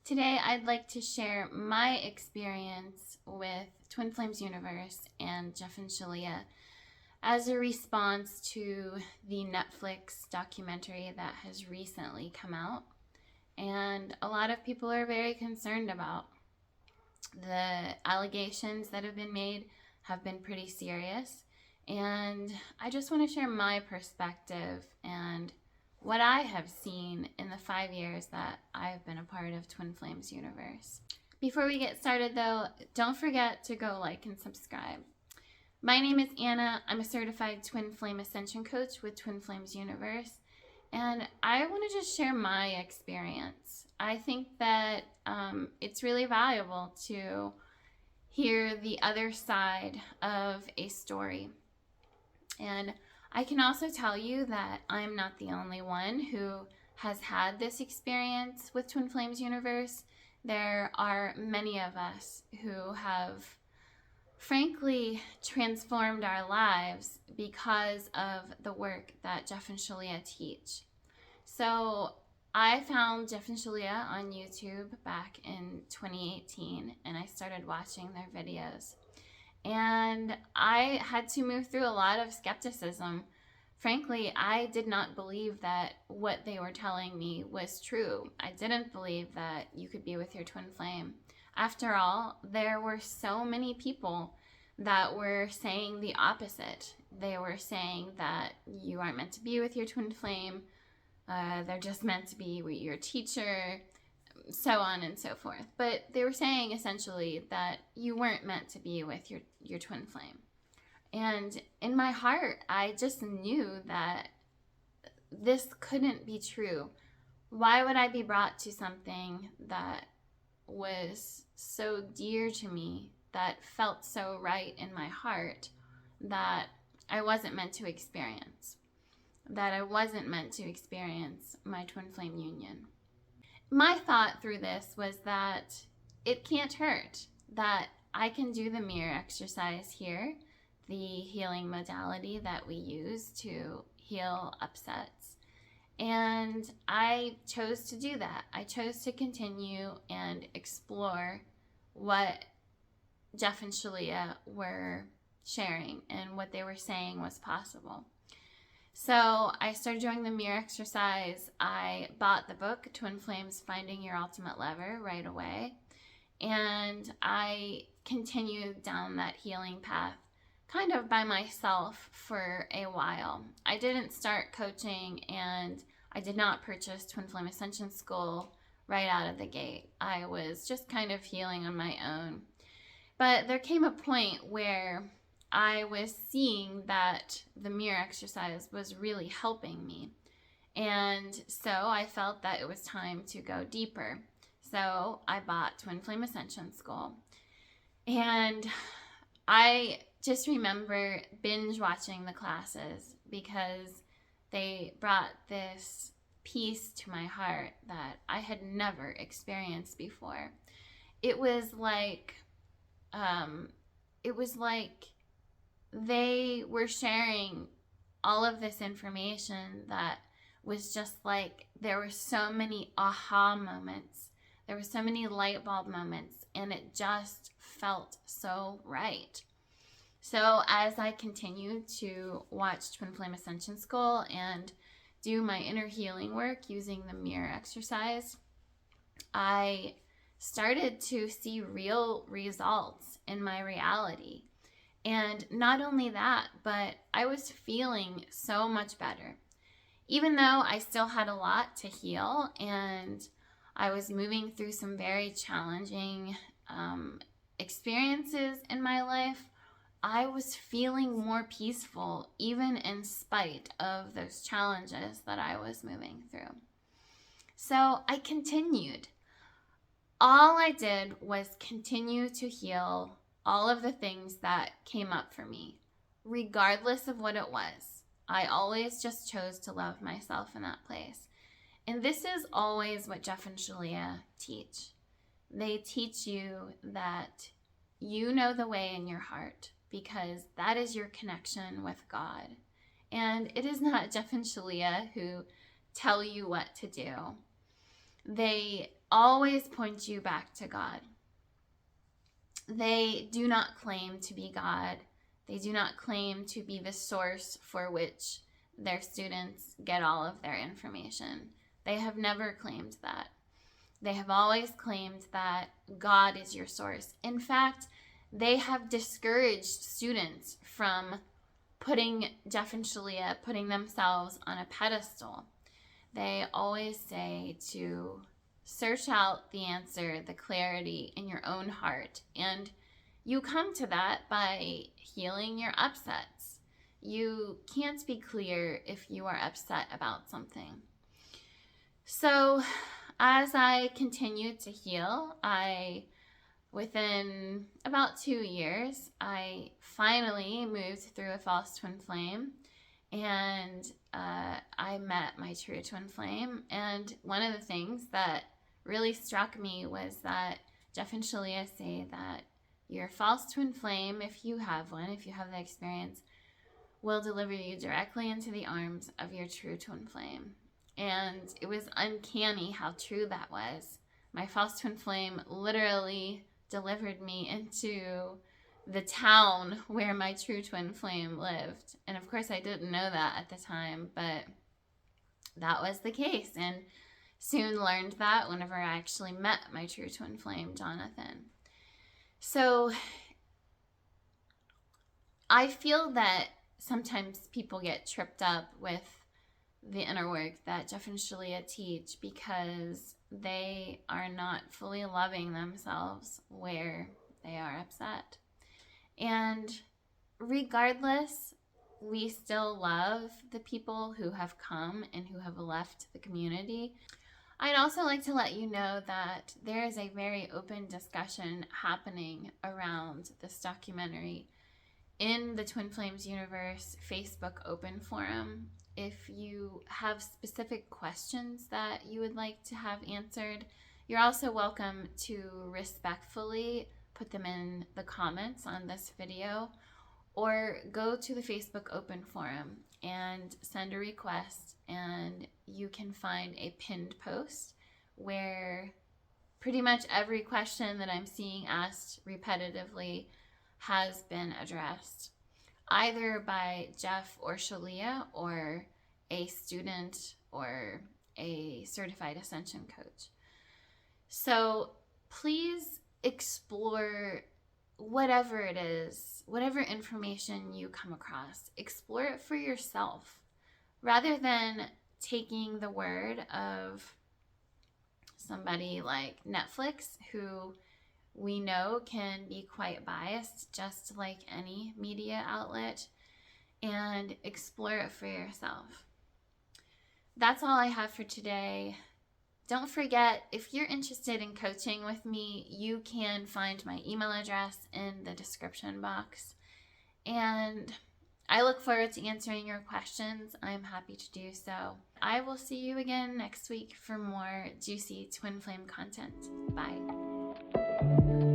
Today, I'd like to share my experience with Twin Flames Universe and Jeff and Shaleia as a response to the Netflix documentary that has recently come out. And a lot of people are very concerned about. The allegations that have been made have been pretty serious. And I just want to share my perspective and what I have seen in the 5 years that I've been a part of Twin Flames Universe. Before we get started though, don't forget to go like and subscribe. My name is Anna. I'm a certified Twin Flame Ascension Coach with Twin Flames Universe. And I want to just share my experience. I think that it's really valuable to hear the other side of a story. And I can also tell you that I'm not the only one who has had this experience with Twin Flames Universe. There are many of us who have frankly transformed our lives because of the work that Jeff and Shaleia teach. So I found Jeff and Shaleia on YouTube back in 2018 and I started watching their videos. And I had to move through a lot of skepticism. Frankly, I did not believe that what they were telling me was true. I didn't believe that you could be with your twin flame. After all, there were so many people that were saying the opposite. They were saying that you aren't meant to be with your twin flame. They're just meant to be with your teacher, so on and so forth. But they were saying essentially that you weren't meant to be with your twin flame. And in my heart, I just knew that this couldn't be true. Why would I be brought to something that was so dear to me, that felt so right in my heart, that I wasn't meant to experience? That I wasn't meant to experience my twin flame union. My thought through this was that it can't hurt, that I can do the mirror exercise here, the healing modality that we use to heal upsets. And I chose to do that. I chose to continue and explore what Jeff and Shaleia were sharing and what they were saying was possible. So I started doing the mirror exercise. I bought the book, Twin Flames, Finding Your Ultimate Lover, right away. And I continued down that healing path kind of by myself for a while. I didn't start coaching and I did not purchase Twin Flame Ascension School right out of the gate. I was just kind of healing on my own. But there came a point where I was seeing that the mirror exercise was really helping me. And so I felt that it was time to go deeper. So I bought Twin Flame Ascension School. And I just remember binge watching the classes because they brought this peace to my heart that I had never experienced before. It was like they were sharing all of this information that was just like, there were so many aha moments. There were so many light bulb moments, and it just felt so right. So as I continued to watch Twin Flame Ascension School and do my inner healing work using the mirror exercise, I started to see real results in my reality. And not only that, but I was feeling so much better. Even though I still had a lot to heal and I was moving through some very challenging experiences in my life, I was feeling more peaceful even in spite of those challenges that I was moving through. So I continued. All I did was continue to heal all of the things that came up for me, regardless of what it was. I always just chose to love myself in that place. And this is always what Jeff and Shaleia teach. They teach you that you know the way in your heart because that is your connection with God. And it is not Jeff and Shaleia who tell you what to do. They always point you back to God. They do not claim to be God. They do not claim to be the source for which their students get all of their information. They have never claimed that. They have always claimed that God is your source. In fact, they have discouraged students from putting Jeff and Shaleia, putting themselves on a pedestal. They always say to search out the answer, the clarity in your own heart. And you come to that by healing your upsets. You can't be clear if you are upset about something. So as I continued to heal, within about 2 years, I finally moved through a false twin flame, and I met my true twin flame. And one of the things that really struck me was that Jeff and Shaleia say that your false twin flame, if you have one, if you have the experience, will deliver you directly into the arms of your true twin flame. And it was uncanny how true that was. My false twin flame literally delivered me into the town where my true twin flame lived. And of course I didn't know that at the time, but that was the case, and soon learned that whenever I actually met my true twin flame, Jonathan. So I feel that sometimes people get tripped up with the inner work that Jeff and Shaleia teach because they are not fully loving themselves where they are upset. And regardless, we still love the people who have come and who have left the community. I'd also like to let you know that there is a very open discussion happening around this documentary in the Twin Flames Universe Facebook open forum. If you have specific questions that you would like to have answered, you're also welcome to respectfully put them in the comments on this video, or go to the Facebook open forum and send a request, and you can find a pinned post where pretty much every question that I'm seeing asked repetitively has been addressed, either by Jeff or Shaleia or a student or a certified ascension coach. So please explore whatever it is, whatever information you come across. Explore it for yourself rather than taking the word of somebody like Netflix, who we know can be quite biased, just like any media outlet, and explore it for yourself. That's all I have for today. Don't forget, if you're interested in coaching with me, you can find my email address in the description box. And I look forward to answering your questions. I'm happy to do so. I will see you again next week for more juicy twin flame content. Bye.